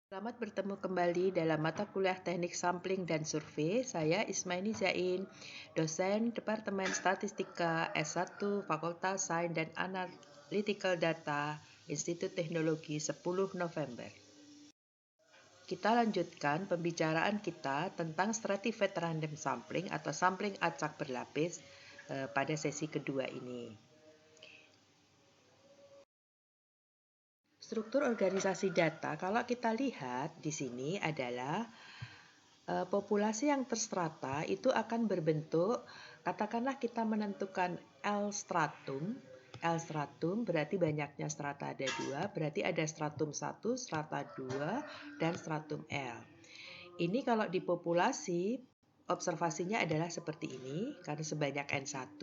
Selamat bertemu kembali dalam mata kuliah Teknik Sampling dan Survei. Saya Ismaini Zain, dosen Departemen Statistika S1 Fakultas Sains dan Analytical Data, Institut Teknologi 10 November. Kita lanjutkan pembicaraan kita tentang stratified random sampling atau sampling acak berlapis pada sesi kedua ini. Struktur organisasi data, kalau kita lihat di sini adalah populasi yang terstrata itu akan berbentuk, katakanlah kita menentukan L stratum. L stratum berarti banyaknya strata ada 2, berarti ada stratum 1, strata 2, dan stratum L. Ini kalau di populasi, observasinya adalah seperti ini, karena sebanyak N1,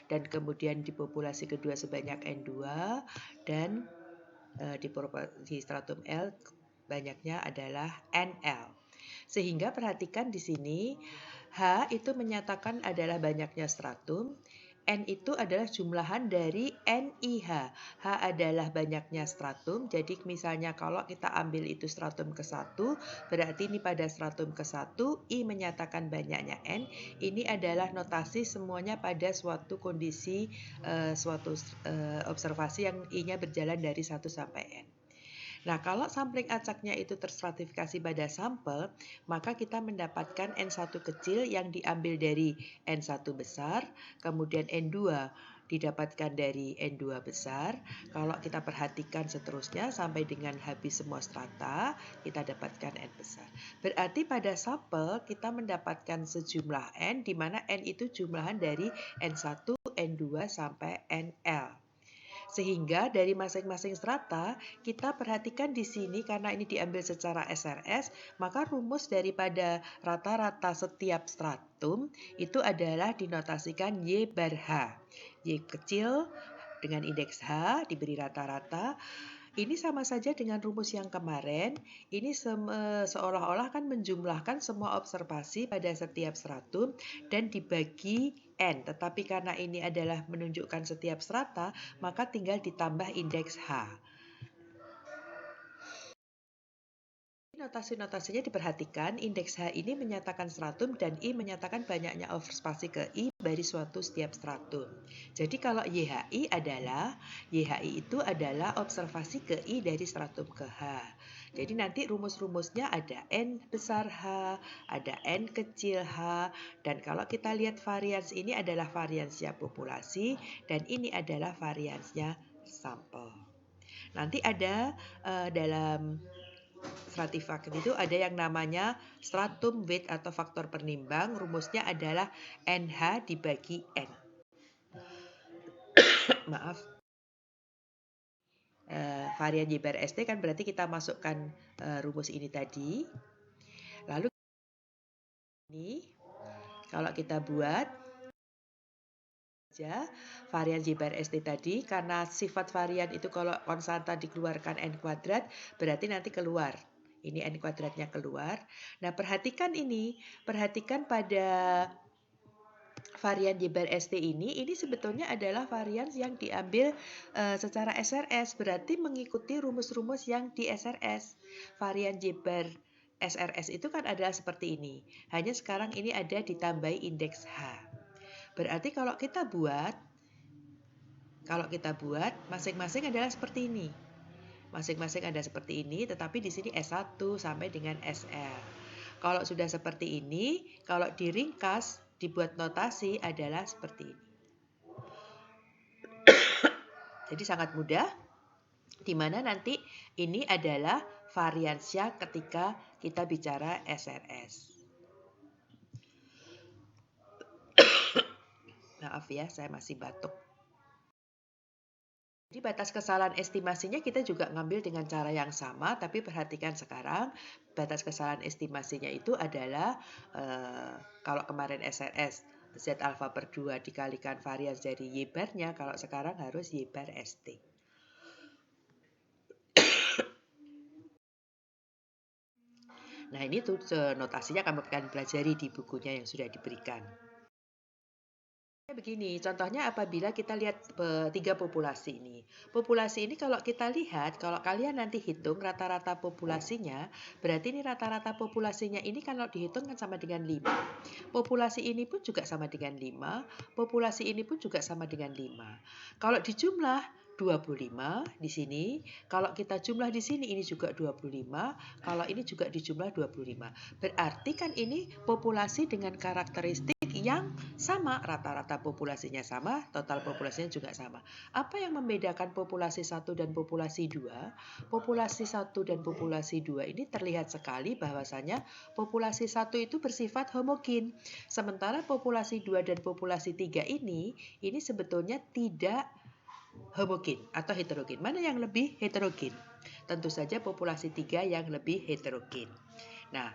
dan kemudian di populasi kedua sebanyak N2, dan di stratum L banyaknya adalah NL. Sehingga perhatikan di sini, H itu menyatakan adalah banyaknya stratum, N itu adalah jumlahan dari NiH. H adalah banyaknya stratum, jadi misalnya kalau kita ambil itu stratum ke-1, berarti ini pada stratum ke-1, I menyatakan banyaknya N, ini adalah notasi semuanya pada suatu kondisi, suatu observasi yang I-nya berjalan dari 1 sampai N. Nah, kalau sampling acaknya itu terstratifikasi pada sampel, maka kita mendapatkan N1 kecil yang diambil dari N1 besar, kemudian N2 didapatkan dari N2 besar. Kalau kita perhatikan seterusnya sampai dengan habis semua strata, kita dapatkan N besar. Berarti pada sampel kita mendapatkan sejumlah N, di mana N itu jumlahan dari N1, N2 sampai NL. Sehingga dari masing-masing strata kita perhatikan di sini karena ini diambil secara SRS, maka rumus daripada rata-rata setiap stratum itu adalah dinotasikan Y bar H. Y kecil dengan indeks H diberi rata-rata. Ini sama saja dengan rumus yang kemarin. Ini seolah-olah kan menjumlahkan semua observasi pada setiap stratum dan dibagi N. Tetapi karena ini adalah menunjukkan setiap strata, maka tinggal ditambah indeks H. Notasi-notasinya diperhatikan, indeks H ini menyatakan stratum dan I menyatakan banyaknya observasi ke I dari suatu setiap stratum. Jadi kalau YHI itu adalah observasi ke I dari stratum ke H. Jadi nanti rumus-rumusnya ada N besar H, ada N kecil H, dan kalau kita lihat varians ini adalah variansnya populasi dan ini adalah variansnya sampel. Nanti ada dalam stratified itu ada yang namanya stratum weight atau faktor penimbang, rumusnya adalah NH dibagi N. Maaf. Varian Y bar ST kan berarti kita masukkan rumus ini tadi. Lalu ini kalau kita buat varian Y bar ST tadi, karena sifat varian itu kalau konstanta dikeluarkan N kuadrat, berarti nanti keluar. Ini N kuadratnya keluar. Nah, perhatikan pada varian Y bar ST ini sebetulnya adalah varian yang diambil secara SRS, berarti mengikuti rumus-rumus yang di SRS. Varian Y bar SRS itu kan adalah seperti ini. Hanya sekarang ini ada ditambahi indeks H. Berarti kalau kita buat masing-masing adalah seperti ini. Masing-masing ada seperti ini, tetapi di sini S1 sampai dengan SL. Kalau sudah seperti ini, kalau diringkas, dibuat notasi adalah seperti ini. Jadi sangat mudah, di mana nanti ini adalah variansnya ketika kita bicara SRS. Maaf ya, saya masih batuk. Jadi batas kesalahan estimasinya kita juga ngambil dengan cara yang sama, tapi perhatikan sekarang batas kesalahan estimasinya itu adalah kalau kemarin SRS Z alpha per 2 dikalikan varians dari Y bar-nya, kalau sekarang harus Y bar ST. Nah, ini tuh notasinya kamu akan pelajari di bukunya yang sudah diberikan. Begini, contohnya apabila kita lihat tiga populasi ini. Populasi ini kalau kita lihat, kalau kalian nanti hitung rata-rata populasinya, berarti ini rata-rata populasinya ini kalau dihitung kan sama dengan 5. Populasi ini pun juga sama dengan 5, populasi ini pun juga sama dengan 5. Kalau dijumlah 25 di sini, kalau kita jumlah di sini ini juga 25, kalau ini juga dijumlah 25. Berarti kan ini populasi dengan karakteristik yang sama, rata-rata populasinya sama, total populasinya juga sama. Apa yang membedakan populasi 1 dan populasi 2? Populasi 1 dan populasi 2 ini terlihat sekali bahwasanya populasi 1 itu bersifat homogen. Sementara populasi 2 dan populasi 3 ini sebetulnya tidak homogen atau heterogen. Mana yang lebih heterogen? Tentu saja populasi 3 yang lebih heterogen. Nah,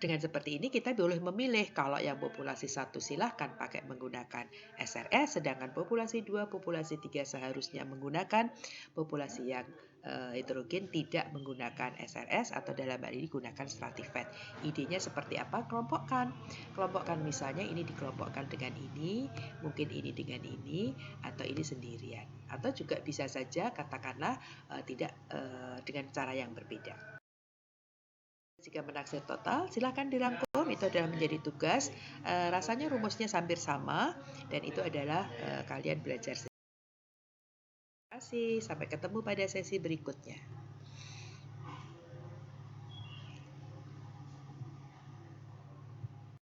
dengan seperti ini kita boleh memilih. Kalau yang populasi 1 silahkan pakai menggunakan SRS, sedangkan populasi 2, populasi 3 seharusnya menggunakan, populasi yang heterogen tidak menggunakan SRS atau dalam hal ini gunakan stratified. Idenya seperti apa? Kelompokkan. Kelompokkan misalnya ini dikelompokkan dengan ini, mungkin ini dengan ini, atau ini sendirian. Atau juga bisa saja katakanlah tidak dengan cara yang berbeda. Jika menaksir total, silakan dirangkum, itu adalah menjadi tugas. Rasanya rumusnya hampir sama, dan itu adalah kalian belajar. Terima kasih, sampai ketemu pada sesi berikutnya.